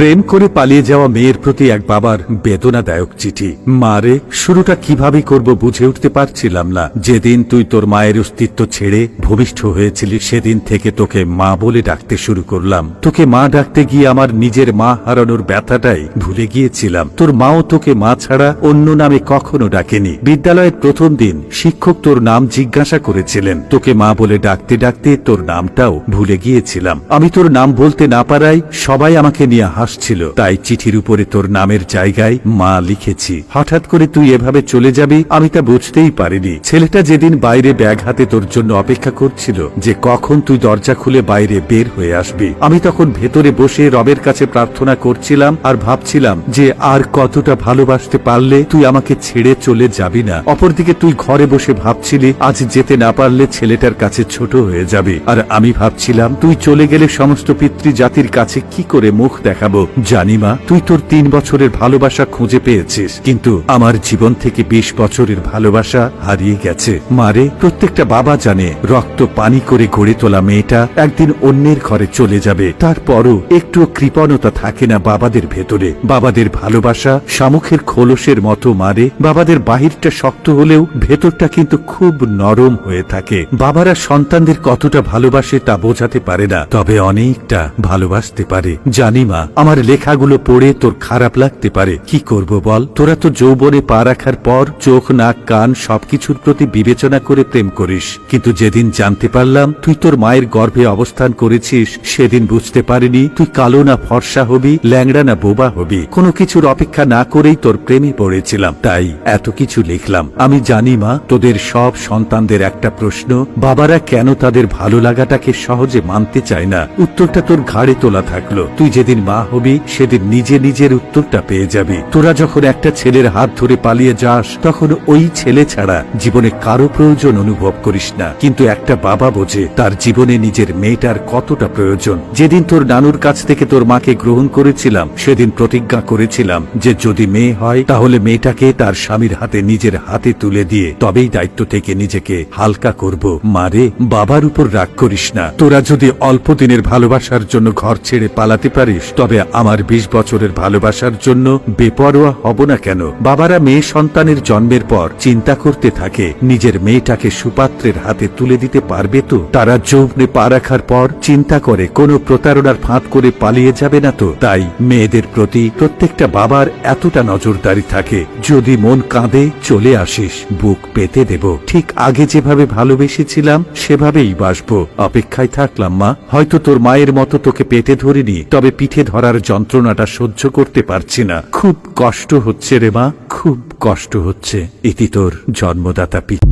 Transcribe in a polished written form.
প্রেম করে পালিয়ে যাওয়া মেয়ের প্রতি এক বাবার বেদনাদায়ক চিঠি। মারে, শুরুটা কিভাবে করব বুঝে উঠতে পারছিলাম না। যেদিন তুই তোর মায়ের অস্তিত্ব ছেড়ে ভূমিষ্ঠ হয়েছিলি সেদিন থেকে তোকে মা বলে ডাকতে শুরু করলাম। তোকে মা ডাকতে গিয়ে আমার নিজের মা হারানোর ব্যথাটাই ভুলে গিয়েছিলাম। তোর মাও তোকে মা ছাড়া অন্য নামে কখনো ডাকেনি। বিদ্যালয়ের প্রথম দিন শিক্ষক তোর নাম জিজ্ঞাসা করেছিলেন। তোকে মা বলে ডাকতে ডাকতে তোর নামটাও ভুলে গিয়েছিলাম। আমি তোর নাম বলতে না পারায় সবাই আমাকে নিয়ে হাসছিল, তাই চিঠির উপরে তোর নামের জায়গায় মা লিখেছি। হঠাৎ করে তুই এভাবে চলে যাবি আমি তা বুঝতেই পারিনি। ছেলেটা যেদিন বাইরে ব্যাগ হাতে তোর জন্য অপেক্ষা করছিল যে কখন তুই দরজা খুলে বাইরে বের হয়ে আসবি, আমি তখন ভেতরে বসে রবের কাছে প্রার্থনা করছিলাম আর ভাবছিলাম যে আর কতটা ভালোবাসতে পারলে তুই আমাকে ছেড়ে চলে যাবি না। অপরদিকে তুই ঘরে বসে ভাবছিলি আজ যেতে না পারলে ছেলেটার কাছে ছোট হয়ে যাবে, আর আমি ভাবছিলাম তুই চলে গেলে সমস্ত পিতৃজাতির কাছে কি করে মুখ দেখাবো। জানি মা, তুই তোর 3 বছরের ভালোবাসা খুঁজে পেয়েছিস, কিন্তু আমার জীবন থেকে 20 বছরের ভালোবাসা হারিয়ে গেছে। মারে, প্রত্যেকটা বাবা জানে রক্ত পানি করে গড়ে তোলা মেয়েটা একদিন অন্যের ঘরে চলে যাবে। তারপরও একটু কৃপণতা থাকে না বাবাদের ভেতরে। বাবাদের ভালোবাসা শামুকের খোলসের মতো। মারে, বাবাদের বাহিরটা শক্ত হলেও ভেতরটা কিন্তু খুব নরম হয়ে থাকে। বাবারা সন্তানদের কতটা ভালোবাসে তা বোঝাতে পারে না, তবে অনেকটা ভালোবাসতে পারে। জানি মা, আমার লেখাগুলো পড়ে তোর খারাপ লাগতে পারে। কি করব বল? তোরা তো যৌবনে পা রাখার পর চোখ নাক কান সবকিছুর প্রতি বিবেচনা করে প্রেম করিস, কিন্তু যেদিন জানতে পারলাম তুই তোর মায়ের গর্ভে অবস্থান করেছিস সেদিন বুঝতে পারিনি তুই কালো না ফর্সা হবি, ল্যাংড়া না বোবা হবি। কোনো কিছুর অপেক্ষা না করেই তোর প্রেমে পড়েছিলাম, তাই এত কিছু লিখলাম। আমি জানি মা, তোদের সব সন্তানদের একটা প্রশ্ন, বাবারা কেন তাদের ভালো লাগাটাকে সহজে মানতে চায় না। উত্তরটা তোর ঘাড়ে তোলা থাকলো। তুই যেদিন মা হবি সেদিন নিজে নিজের উত্তরটা পেয়ে যাবি। তোরা যখন একটা ছেলের হাত ধরে পালিয়ে যাস তখন ওই ছেলে ছাড়া জীবনে কারো প্রয়োজন অনুভব করিস না, কিন্তু একটা বাবা বোঝে তার জীবনে নিজের মেয়েটার কতটা প্রয়োজন। যেদিন তোর নানুর কাছ থেকে তোর মাকে গ্রহণ করেছিলাম সেদিন প্রতিজ্ঞা করেছিলাম যে যদি মেয়ে হয় তাহলে মেয়েটাকে তার স্বামীর হাতে নিজের হাতে তুলে দিয়ে তবেই দায়িত্ব থেকে নিজেকে হালকা করব। মারে, বাবার উপর রাগ করিস না। তোরা যদি অল্প দিনের ভালোবাসার জন্য ঘর ছেড়ে পালাতে পারিস তবে আমার 20 বছরের ভালোবাসার জন্য বেপরোয়া হব না কেন? বাবারা মেয়ে সন্তানের জন্মের পর চিন্তা করতে থাকে নিজের মেয়েটাকে সুপাত্রের হাতে তুলে দিতে পারবে তো। তারা যৌবনে পা রাখার পর চিন্তা করে কোনো প্রতারণার ফাঁদ করে পালিয়ে যাবে না তো। তাই মেয়েদের প্রতি প্রত্যেকটা বাবার এতটা নজরদারি থাকে। যদি মন কাঁদে চলে আসিস, বুক পেতে দেব। ঠিক আগে যেভাবে ভালোবেসেছিলাম সেভাবেই বাসবো। অপেক্ষায় থাকলাম মা। হয়তো তোর মায়ের মতো তোকে পেটে ধরিনি, তবে পিঠে ধরার যন্ত্রণাটা সহ্য করতে পারছি না। খুব কষ্ট হচ্ছে রে মা, খুব কষ্ট হচ্ছে। ইতি তোর জন্মদাতা পিতা।